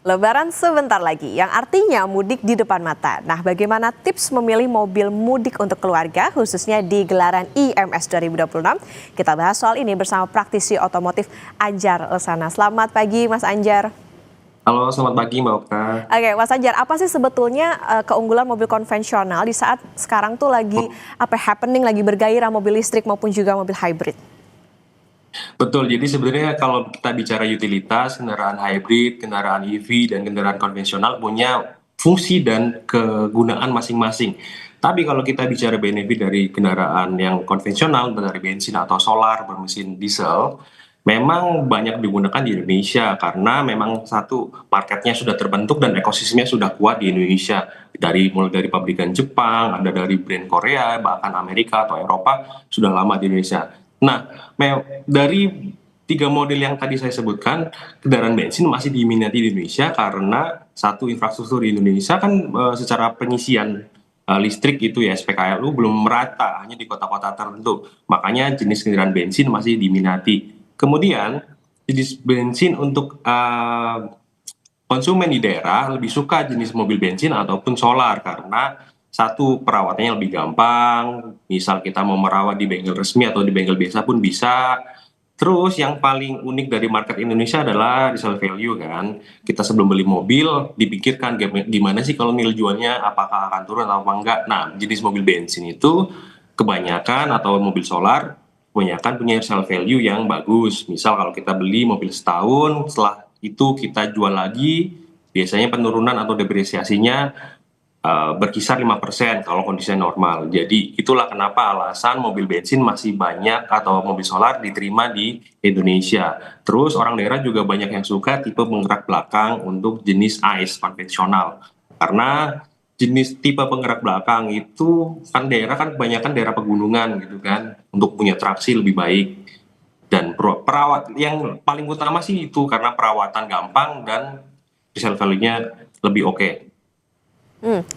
Lebaran sebentar lagi, yang artinya mudik di depan mata. Nah, bagaimana tips memilih mobil mudik untuk keluarga, khususnya di gelaran IMS 2026? Kita bahas soal ini bersama praktisi otomotif Anjar Lesana. Selamat pagi, Mas Anjar. Halo, selamat pagi Mbak Okta. Oke, Mas Anjar, apa sih sebetulnya keunggulan mobil konvensional di saat sekarang tuh lagi happening, lagi bergairah mobil listrik maupun juga mobil hybrid? Betul, jadi sebenarnya kalau kita bicara utilitas, kendaraan hybrid, kendaraan EV, dan kendaraan konvensional punya fungsi dan kegunaan masing-masing. Tapi kalau kita bicara benefit dari kendaraan yang konvensional, dari bensin atau solar bermesin diesel, memang banyak digunakan di Indonesia karena memang satu marketnya sudah terbentuk dan ekosistemnya sudah kuat di Indonesia. Mulai dari pabrikan Jepang, ada dari brand Korea, bahkan Amerika atau Eropa sudah lama di Indonesia. Nah, dari tiga model yang tadi saya sebutkan, kendaraan bensin masih diminati di Indonesia karena satu infrastruktur di Indonesia kan secara pengisian listrik itu ya SPKLU belum merata, hanya di kota-kota tertentu. Makanya jenis kendaraan bensin masih diminati. Kemudian jenis bensin untuk konsumen di daerah lebih suka jenis mobil bensin ataupun solar karena satu perawatannya lebih gampang, misal kita mau merawat di bengkel resmi atau di bengkel biasa pun bisa. Terus yang paling unik dari market Indonesia adalah resale value kan. Kita sebelum beli mobil dipikirkan gimana sih kalau nilai jualnya apakah akan turun atau enggak. Nah, jenis mobil bensin itu kebanyakan atau mobil solar kebanyakan punya resale value yang bagus. Misal kalau kita beli mobil setahun, setelah itu kita jual lagi, biasanya penurunan atau depresiasinya berkisar 5% kalau kondisinya normal. Jadi itulah kenapa alasan mobil bensin masih banyak atau mobil solar diterima di Indonesia. Terus orang daerah juga banyak yang suka tipe penggerak belakang untuk jenis ICE konvensional. Karena jenis tipe penggerak belakang itu kan daerah kan kebanyakan daerah pegunungan gitu kan untuk punya traksi lebih baik. Dan perawat yang paling utama sih itu karena perawatan gampang dan resale value-nya lebih oke.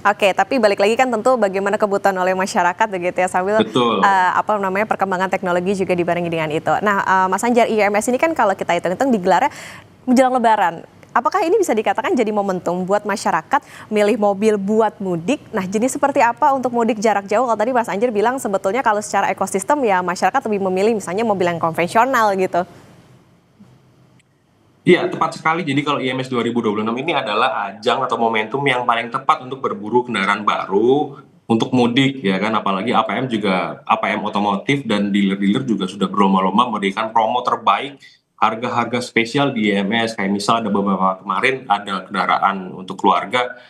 Oke, tapi balik lagi kan tentu bagaimana kebutuhan oleh masyarakat begitu ya sambil Betul. perkembangan teknologi juga dibarengi dengan itu. Nah, Mas Anjar, IMS ini kan kalau kita hitung-hitung digelarnya menjelang Lebaran. Apakah ini bisa dikatakan jadi momentum buat masyarakat milih mobil buat mudik? Nah, jenis seperti apa untuk mudik jarak jauh? Kalau tadi Mas Anjar bilang sebetulnya kalau secara ekosistem ya masyarakat lebih memilih misalnya mobil yang konvensional gitu. Iya, tepat sekali. Jadi kalau IMS 2026 ini adalah ajang atau momentum yang paling tepat untuk berburu kendaraan baru untuk mudik ya kan. Apalagi APM juga APM otomotif dan dealer-dealer juga sudah berlomba-lomba memberikan promo terbaik harga-harga spesial di IMS. Kayak misal ada beberapa kemarin ada kendaraan untuk keluarga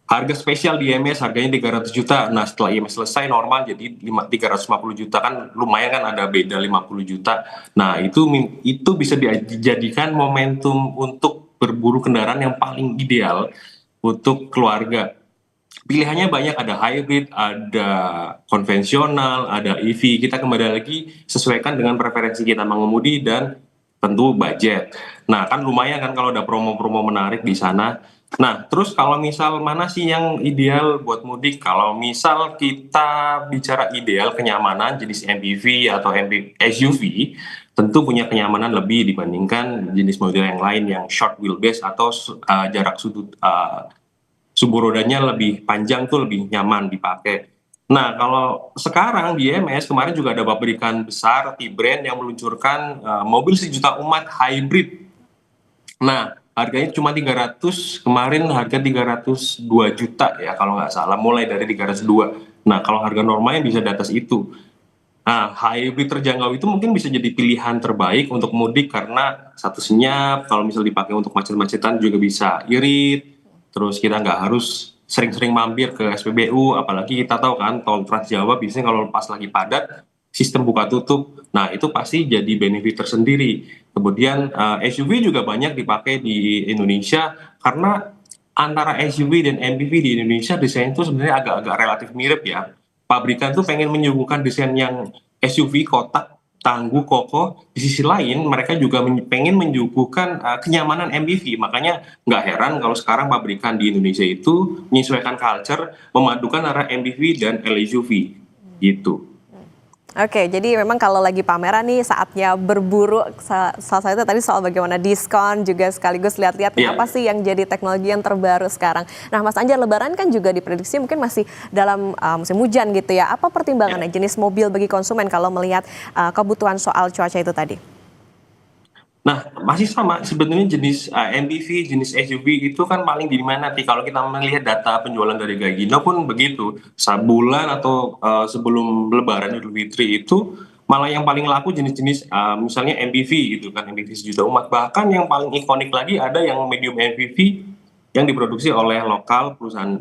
harga spesial di IMS harganya 300 juta. Nah, setelah IMS selesai normal jadi 350 juta kan lumayan kan ada beda 50 juta. Nah, itu bisa dijadikan momentum untuk berburu kendaraan yang paling ideal untuk keluarga. Pilihannya banyak, ada hybrid, ada konvensional, ada EV. Kita kembali lagi sesuaikan dengan preferensi kita mengemudi dan tentu budget. Nah, kan lumayan kan kalau ada promo-promo menarik di sana. Nah, terus kalau misal mana sih yang ideal buat mudik? Kalau misal kita bicara ideal kenyamanan jenis MPV atau SUV, tentu punya kenyamanan lebih dibandingkan jenis mobil yang lain yang short wheelbase atau jarak sudut sumbu rodanya lebih panjang tuh lebih nyaman dipakai. Nah, kalau sekarang di IMS kemarin juga ada pabrikan besar T-Brand yang meluncurkan mobil sejuta umat hybrid. Nah, harganya cuma 300, kemarin harga 302 juta ya kalau nggak salah, mulai dari 302. Nah, kalau harga normalnya bisa di atas itu. Nah, hybrid terjangkau itu mungkin bisa jadi pilihan terbaik untuk mudik karena satu senyap, kalau misal dipakai untuk macet-macetan juga bisa irit, terus kita nggak harus sering-sering mampir ke SPBU, apalagi kita tahu kan tol Trans Jawa biasanya kalau pas lagi padat, sistem buka tutup, nah itu pasti jadi benefit tersendiri. Kemudian SUV juga banyak dipakai di Indonesia karena antara SUV dan MPV di Indonesia desain itu sebenarnya agak-agak relatif mirip ya. Pabrikan tuh pengen menyuguhkan desain yang SUV kotak, tangguh, kokoh. Di sisi lain, mereka juga pengen menyuguhkan kenyamanan MPV. Makanya nggak heran kalau sekarang pabrikan di Indonesia itu menyesuaikan culture, memadukan antara MPV dan LSUV. Gitu. Oke, jadi memang kalau lagi pameran nih saatnya berburu, salah satu tadi soal bagaimana diskon, juga sekaligus lihat-lihat nih apa Iya. sih yang jadi teknologi yang terbaru sekarang. Nah Mas Anjar, Lebaran kan juga diprediksi mungkin masih dalam musim hujan gitu ya. Apa pertimbangannya Ya. jenis mobil bagi konsumen kalau melihat kebutuhan soal cuaca itu tadi? Nah, masih sama sebenarnya jenis MPV, jenis SUV itu kan paling diminati. Kalau kita melihat data penjualan dari Gaikindo pun begitu. Sebulan atau sebelum Lebaran Idul Fitri itu malah yang paling laku jenis-jenis misalnya MPV gitu kan, MPV sejuta umat. Bahkan yang paling ikonik lagi ada yang medium MPV yang diproduksi oleh lokal perusahaan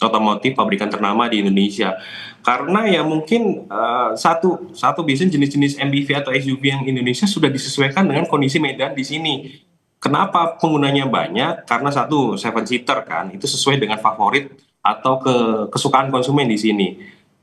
otomotif pabrikan ternama di Indonesia. Karena ya mungkin satu satu biasanya jenis-jenis MPV atau SUV yang Indonesia sudah disesuaikan dengan kondisi medan di sini. Kenapa penggunanya banyak? Karena satu seven seater kan, itu sesuai dengan favorit atau kesukaan konsumen di sini.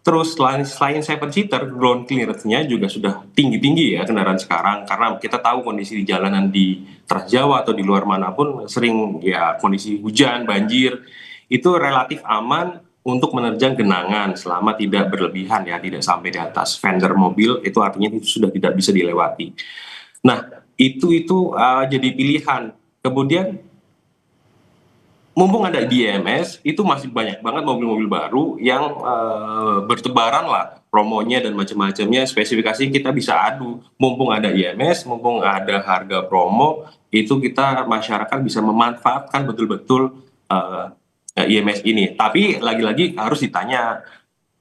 Terus selain seven seater, ground clearance-nya juga sudah tinggi-tinggi ya kendaraan sekarang karena kita tahu kondisi di jalanan di Trans Jawa atau di luar manapun sering ya kondisi hujan, banjir itu relatif aman untuk menerjang genangan selama tidak berlebihan ya, tidak sampai di atas fender mobil itu artinya itu sudah tidak bisa dilewati. Nah, itu jadi pilihan. Kemudian mumpung ada di IMS, itu masih banyak banget mobil-mobil baru yang bertebaran lah promonya dan macam-macamnya, spesifikasi kita bisa adu. Mumpung ada IMS, mumpung ada harga promo, itu kita masyarakat bisa memanfaatkan betul-betul IMS ini. Tapi lagi-lagi harus ditanya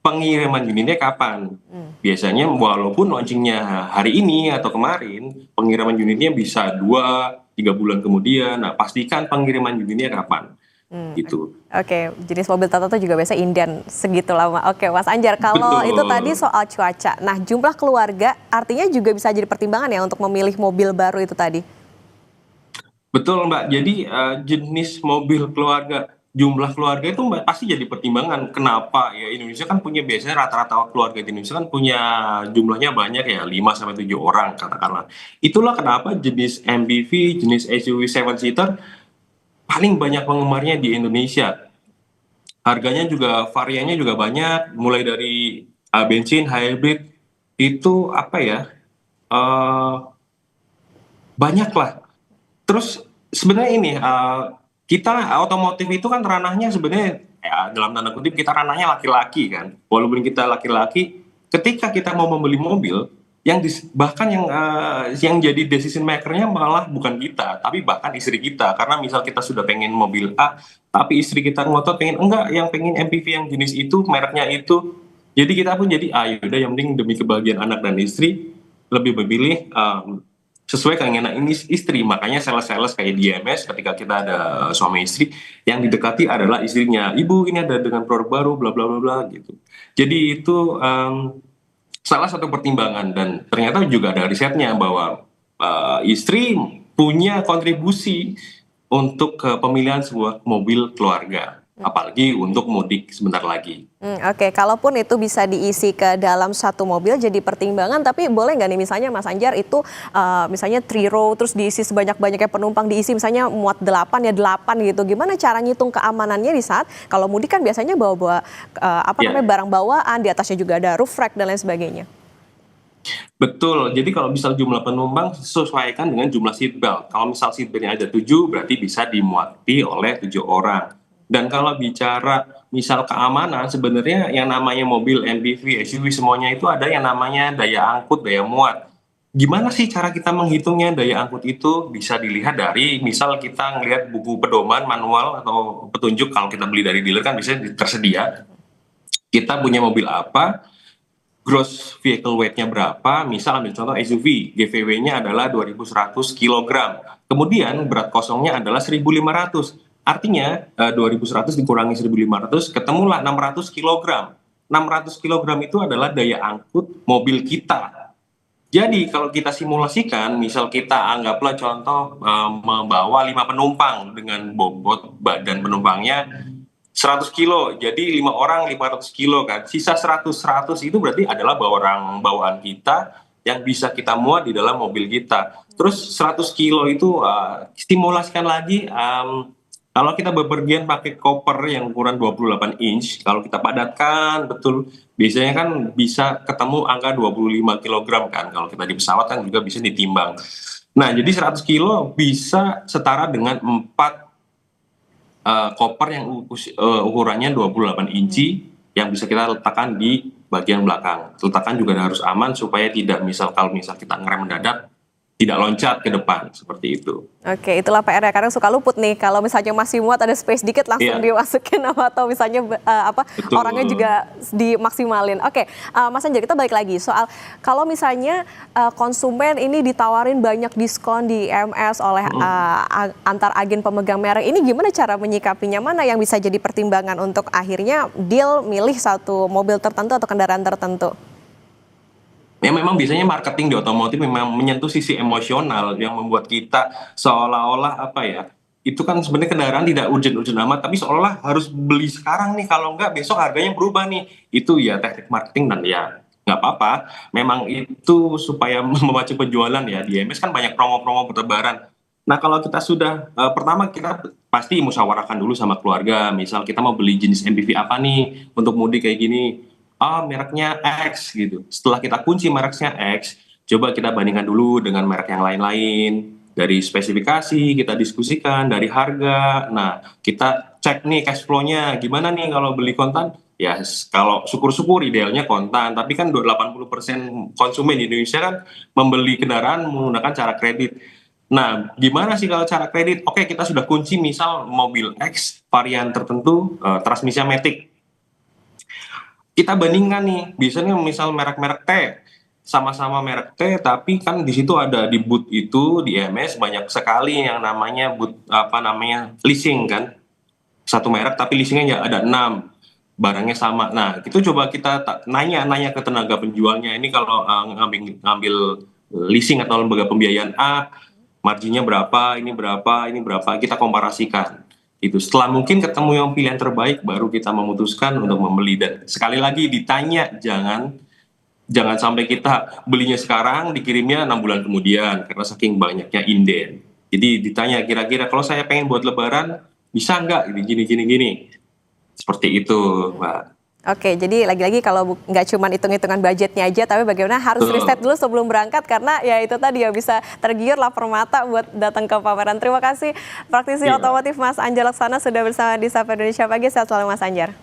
pengiriman unitnya kapan. Biasanya walaupun launchingnya hari ini atau kemarin, pengiriman unitnya bisa 2-3 bulan kemudian. Nah, pastikan pengiriman unitnya kapan Hmm, gitu. Oke, jenis mobil tertentu juga biasa inden segitu lama. Oke, Mas Anjar, kalau itu tadi Betul, soal cuaca. Nah, jumlah keluarga artinya juga bisa jadi pertimbangan ya untuk memilih mobil baru itu tadi. betul Mbak. Jadi jenis mobil keluarga, jumlah keluarga itu Mbak pasti jadi pertimbangan. Kenapa ya Indonesia kan punya biasanya rata-rata keluarga di Indonesia kan punya jumlahnya banyak ya 5 sampai 7 orang katakanlah. Itulah kenapa jenis MPV, jenis SUV seven seater paling banyak penggemarnya di Indonesia. Harganya juga variannya juga banyak, mulai dari bensin, hybrid itu apa ya? eh banyak lah. Terus sebenarnya ini kita otomotif itu kan ranahnya sebenarnya ya, dalam tanda kutip kita ranahnya laki-laki kan. Walaupun kita laki-laki, ketika kita mau membeli mobil, bahkan yang jadi decision makernya malah bukan kita, tapi bahkan istri kita. Karena misal kita sudah pengen mobil A, tapi istri kita ngotot pengen enggak, yang pengen MPV yang jenis itu, mereknya itu. Jadi kita pun jadi, yaudah yang penting demi kebahagiaan anak dan istri, lebih memilih sesuai keinginan ini istri. Makanya sales-sales kayak di IMS ketika kita ada suami istri yang didekati adalah istrinya, ibu ini ada dengan produk baru bla bla bla bla gitu. Jadi itu salah satu pertimbangan dan ternyata juga ada risetnya bahwa istri punya kontribusi untuk pemilihan sebuah mobil keluarga, apalagi untuk mudik sebentar lagi. Oke, kalaupun itu bisa diisi ke dalam satu mobil jadi pertimbangan, tapi boleh nggak nih misalnya Mas Anjar itu misalnya three row terus diisi sebanyak-banyaknya penumpang diisi misalnya muat 8 ya 8 gitu. Gimana cara ngitung keamanannya di saat kalau mudik kan biasanya bawa-bawa apa namanya Ya, barang bawaan, di atasnya juga ada roof rack dan lain sebagainya. betul. Jadi kalau misal jumlah penumpang sesuaikan dengan jumlah seat belt. Kalau misal seat beltnya ada 7, berarti bisa dimuati oleh 7 orang. Dan kalau bicara misal keamanan, sebenarnya yang namanya mobil MPV, SUV semuanya itu ada yang namanya daya angkut, daya muat. Gimana sih cara kita menghitungnya daya angkut itu? Bisa dilihat dari misal kita ngelihat buku pedoman manual atau petunjuk kalau kita beli dari dealer kan bisa tersedia. Kita punya mobil apa, gross vehicle weight-nya berapa, misal ambil contoh SUV, GVW-nya adalah 2100 kg. Kemudian berat kosongnya adalah 1500. Artinya 2100 dikurangi 1500 ketemulah 600 kg. 600 kg itu adalah daya angkut mobil kita. Jadi kalau kita simulasikan, misal kita anggaplah contoh membawa 5 penumpang dengan bobot badan penumpangnya 100 kilo, jadi 5 orang 500 kilo kan, sisa 100 itu berarti adalah barang bawaan kita yang bisa kita muat di dalam mobil kita. Terus 100 kilo itu simulasikan lagi Kalau kita bepergian pakai koper yang ukuran 28 inch, kalau kita padatkan betul, biasanya kan bisa ketemu angka 25 kilogram kan. Kalau kita di pesawat kan juga bisa ditimbang. Nah, jadi 100 kilo bisa setara dengan 4 koper yang ukurannya 28 inci yang bisa kita letakkan di bagian belakang. Letakkan juga harus aman supaya tidak kalau misal kita ngerem mendadak, tidak loncat ke depan, seperti itu. Oke, itulah PR ya, kadang suka luput nih kalau misalnya masih muat ada space dikit langsung Iya, dimasukin atau misalnya orangnya betul. juga dimaksimalin. Oke, Mas Anjar, kita balik lagi soal kalau misalnya konsumen ini ditawarin banyak diskon di IMS oleh antar agen pemegang merek, ini gimana cara menyikapinya? Mana yang bisa jadi pertimbangan untuk akhirnya deal milih satu mobil tertentu atau kendaraan tertentu? Ya memang biasanya marketing di otomotif memang menyentuh sisi emosional yang membuat kita seolah-olah apa ya, itu kan sebenarnya kendaraan tidak urgent-urgent amat, tapi seolah-olah harus beli sekarang nih, kalau enggak besok harganya berubah nih. Itu ya teknik marketing dan ya nggak apa-apa, memang itu supaya memacu penjualan ya, di IMS kan banyak promo-promo bertebaran. Nah kalau kita sudah, pertama kita pasti musyawarahkan dulu sama keluarga, misal kita mau beli jenis MPV apa nih untuk mudik kayak gini, mereknya X gitu. Setelah kita kunci mereknya X, coba kita bandingkan dulu dengan merek yang lain-lain. Dari spesifikasi, kita diskusikan, dari harga. Nah, kita cek nih cash flow-nya. Gimana nih kalau beli kontan? Ya, kalau syukur-syukur idealnya kontan. Tapi kan 80% konsumen di Indonesia kan membeli kendaraan menggunakan cara kredit. Nah, gimana sih kalau cara kredit? Oke, kita sudah kunci misal mobil X varian tertentu, transmisinya matic. Kita bandingkan nih, biasanya misal merek-merek T, sama-sama merek T, tapi kan di situ ada di booth itu di EMS banyak sekali yang namanya booth apa namanya leasing kan, satu merek tapi leasingnya ya ada 6 barangnya sama. Nah, itu coba kita nanya ke tenaga penjualnya ini kalau ngambil leasing atau lembaga pembiayaan A, marginnya berapa, ini berapa, kita komparasikan. Itu setelah mungkin ketemu yang pilihan terbaik baru kita memutuskan untuk membeli, dan sekali lagi ditanya, jangan sampai kita belinya sekarang dikirimnya 6 bulan kemudian karena saking banyaknya inden. Jadi ditanya kira-kira kalau saya pengen buat lebaran bisa nggak gini gini gini, seperti itu Mbak. Oke, jadi lagi-lagi kalau nggak cuma hitung-hitungan budgetnya aja, tapi bagaimana harus riset Betul. dulu sebelum berangkat, karena ya itu tadi ya bisa tergiur lapar mata buat datang ke pameran. Terima kasih praktisi Iya. otomotif Mas Anjar Laksana sudah bersama di Sapa Indonesia Pagi. Sehat selalu Mas Anjar.